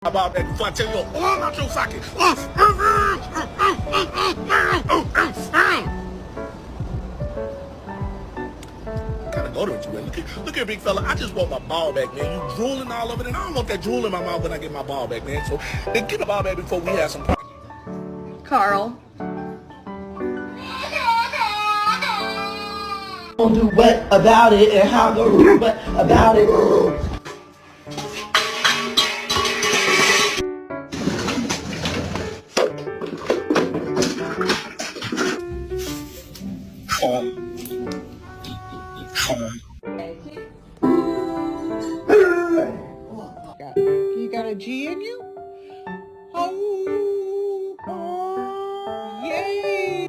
My ball back before I tell your arm out your socket. Gotta go to it, man. Look here, big fella. I just want my ball back, man. You drooling all over it, and I don't want that drool in my mouth when I get my ball back, man. So then get the ball back before we have some problems. Carl. Don't do what about it and how go what about it. You got a G in you?